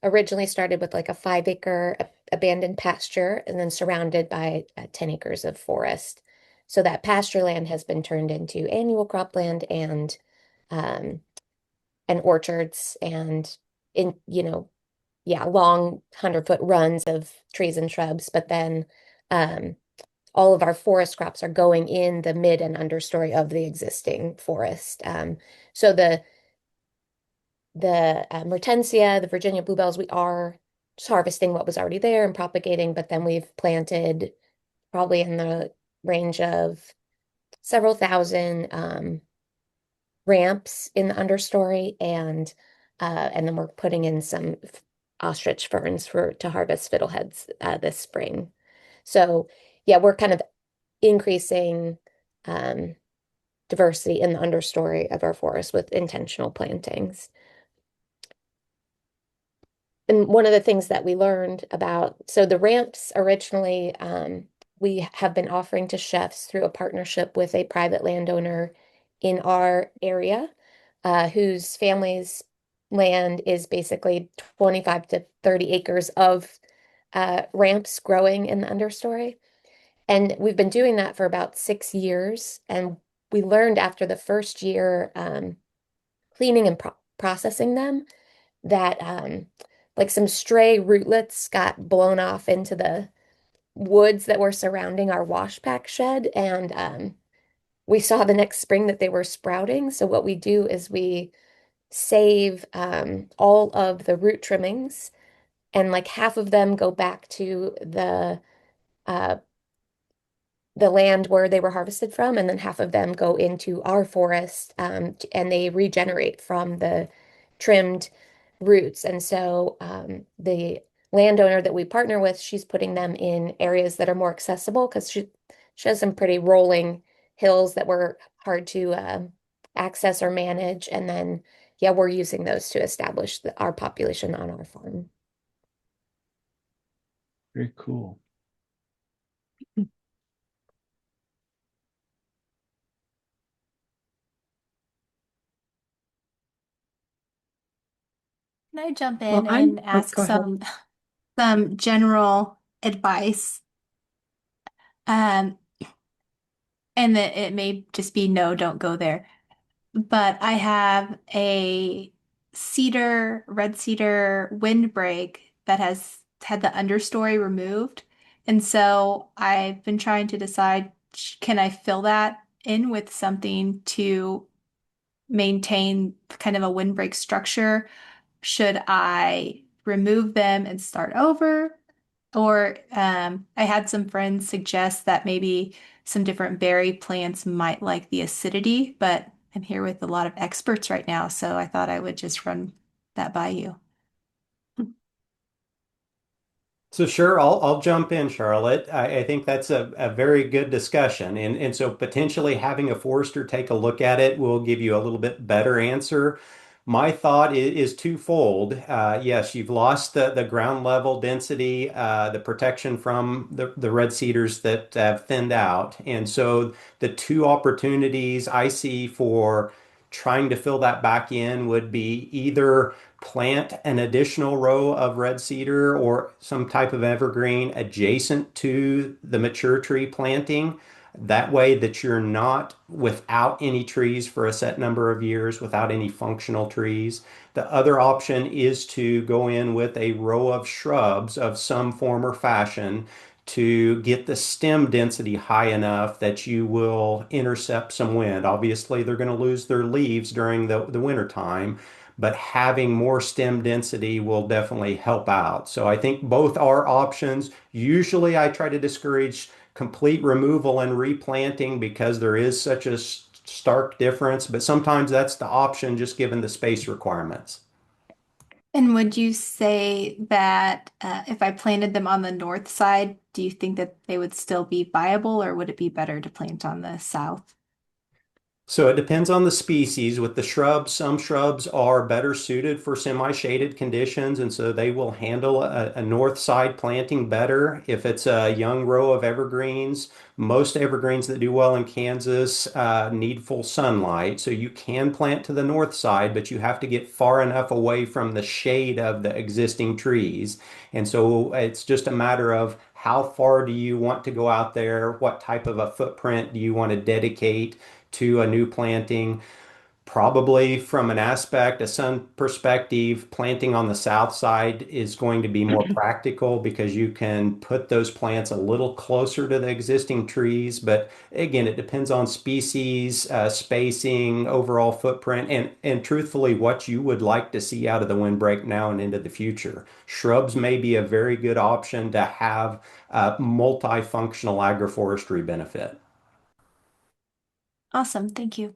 originally started with like a 5 acre abandoned pasture and then surrounded by 10 acres of forest. So that pasture land has been turned into annual cropland um, and orchards and in, yeah, long 100-foot runs of trees and shrubs. But then all of our forest crops are going in the mid and understory of the existing forest. So the Mertensia, the Virginia bluebells, we are just harvesting what was already there and propagating, but then we've planted probably in the range of several thousand ramps in the understory, and then we're putting in some ostrich ferns to harvest fiddleheads this spring. So yeah, we're kind of increasing diversity in the understory of our forest with intentional plantings. And one of the things that we learned so the ramps originally, we have been offering to chefs through a partnership with a private landowner in our area, whose family's land is basically 25 to 30 acres of ramps growing in the understory. And we've been doing that for about 6 years. And we learned after the first year cleaning and processing them that like some stray rootlets got blown off into the woods that were surrounding our wash pack shed, and we saw the next spring that they were sprouting. So what we do is we save all of the root trimmings, and like half of them go back to uh, the land where they were harvested from, and then half of them go into our forest, and they regenerate from the trimmed roots. And so the landowner that we partner with, she's putting them in areas that are more accessible because she has some pretty rolling hills that were hard to access or manage. And then, yeah, we're using those to establish our population on our farm. Very cool. Can I jump Well, in and ask go ahead. some general advice? Um, and that it may just be no, don't go there. But I have a red cedar windbreak that has had the understory removed. And so I've been trying to decide, can I fill that in with something to maintain kind of a windbreak structure? Should I remove them and start over? Or I had some friends suggest that maybe some different berry plants might like the acidity, but I'm here with a lot of experts right now, so I thought I would just run that by you. So sure, I'll jump in, Charlotte. I think that's a very good discussion. And so potentially having a forester take a look at it will give you a little bit better answer. My thought is twofold. Yes, you've lost the ground level density, the protection from the red cedars that have thinned out. And so the two opportunities I see for trying to fill that back in would be either plant an additional row of red cedar or some type of evergreen adjacent to the mature tree planting. That way that you're not without any trees for a set number of years, without any functional trees. The other option is to go in with a row of shrubs of some form or fashion to get the stem density high enough that you will intercept some wind. Obviously, they're going to lose their leaves during the winter time, but having more stem density will definitely help out. So I think both are options. Usually I try to discourage complete removal and replanting because there is such a stark difference, but sometimes that's the option just given the space requirements. And would you say that if I planted them on the north side, do you think that they would still be viable, or would it be better to plant on the south? So it depends on the species. With the shrubs, some shrubs are better suited for semi-shaded conditions, and so they will handle a north side planting better. If it's a young row of evergreens, most evergreens that do well in Kansas need full sunlight. So you can plant to the north side, but you have to get far enough away from the shade of the existing trees. And so it's just a matter of how far do you want to go out there? What type of a footprint do you want to dedicate to a new planting? Probably from an aspect, a sun perspective, planting on the south side is going to be more practical because you can put those plants a little closer to the existing trees. But again, it depends on species, spacing, overall footprint, and truthfully, what you would like to see out of the windbreak now and into the future. Shrubs may be a very good option to have a multifunctional agroforestry benefit. Awesome, thank you.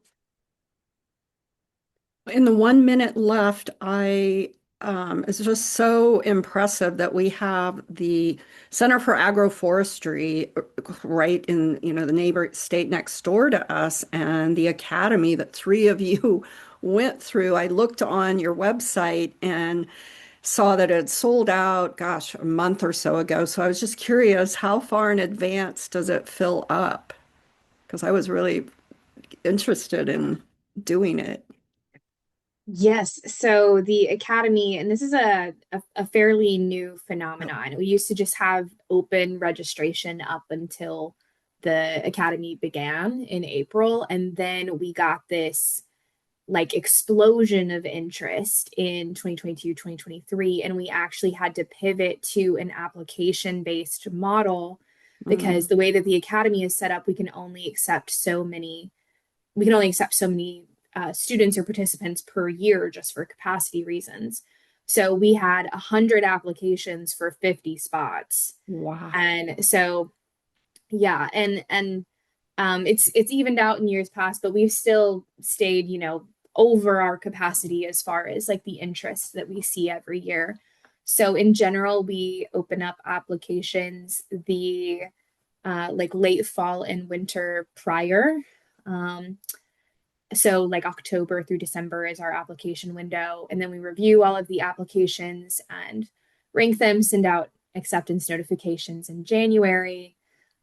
In the 1 minute left, it's just so impressive that we have the Center for Agroforestry right in, the neighbor state next door to us, and the academy that three of you went through. I looked on your website and saw that it had sold out, gosh, a month or so ago. So I was just curious, how far in advance does it fill up? Because I was really interested in doing it. Yes, so the Academy, and this is a fairly new phenomenon. We used to just have open registration up until the Academy began in April, and then we got this like explosion of interest in 2022, 2023, and we actually had to pivot to an application-based model because the way that the academy is set up, we can only accept so many students or participants per year just for capacity reasons. So we had 100 applications for 50 spots. Wow. And so, yeah, and it's evened out in years past, but we've still stayed, over our capacity as far as like the interest that we see every year. So in general, we open up applications the like late fall and winter prior. So like October through December is our application window. And then we review all of the applications and rank them, send out acceptance notifications in January.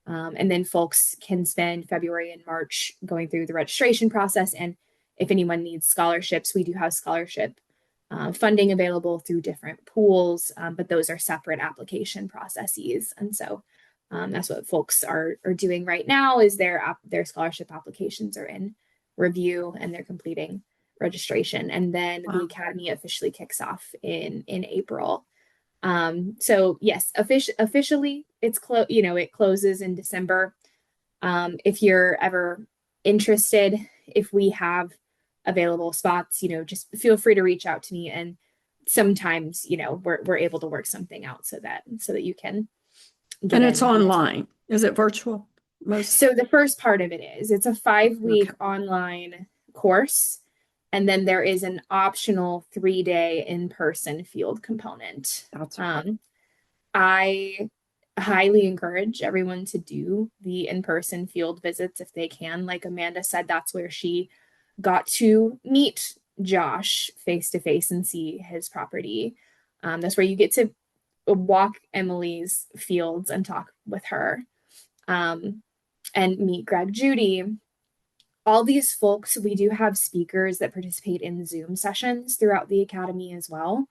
And then folks can spend February and March going through the registration process. And if anyone needs scholarships, we do have scholarship funding available through different pools, but those are separate application processes. And so that's what folks are doing right now is their scholarship applications are in review and they're completing registration. And then the academy officially kicks off in April. So yes, officially it's it closes in December. If you're ever interested, if we have available spots, just feel free to reach out to me. And sometimes, we're able to work something out so that you can get And it's in. online. Is it virtual? So the first part of it is it's a 5-week online course. And then there is an optional 3-day in-person field component. That's I highly encourage everyone to do the in-person field visits if they can. Like Amanda said, that's where she got to meet Josh face to face and see his property. That's where you get to walk Emily's fields and talk with her, and meet Greg, Judy. All these folks, we do have speakers that participate in Zoom sessions throughout the academy as well.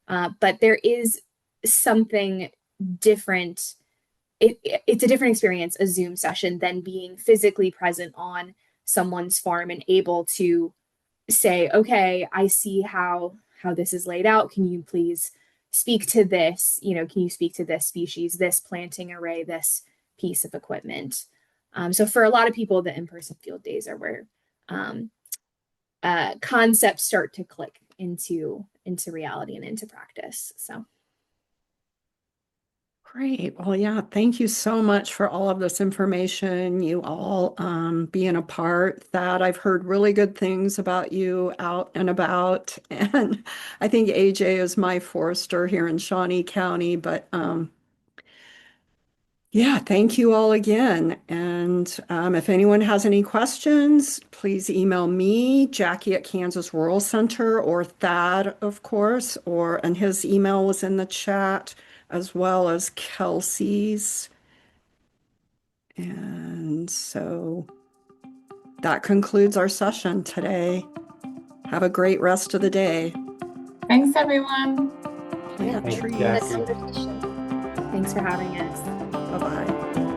But there is something different. It's a different experience, a Zoom session, than being physically present on someone's farm and able to say, okay, I see how this is laid out. Can you please speak to this? Can you speak to this species, this planting array, this piece of equipment? So for a lot of people, the in-person field days are where concepts start to click into reality and into practice. So. great. Well, yeah, thank you so much for all of this information, you all being a part. That I've heard really good things about you out and about. And I think AJ is my forester here in Shawnee County, but yeah, thank you all again. And if anyone has any questions, please email me, Jackie at Kansas Rural Center, or Thad, of course, and his email was in the chat, as well as Kelsi's. And so that concludes our session today. Have a great rest of the day. Thanks, everyone. Plant Thank you, trees. Jackie. Thanks for having us. Bye-bye.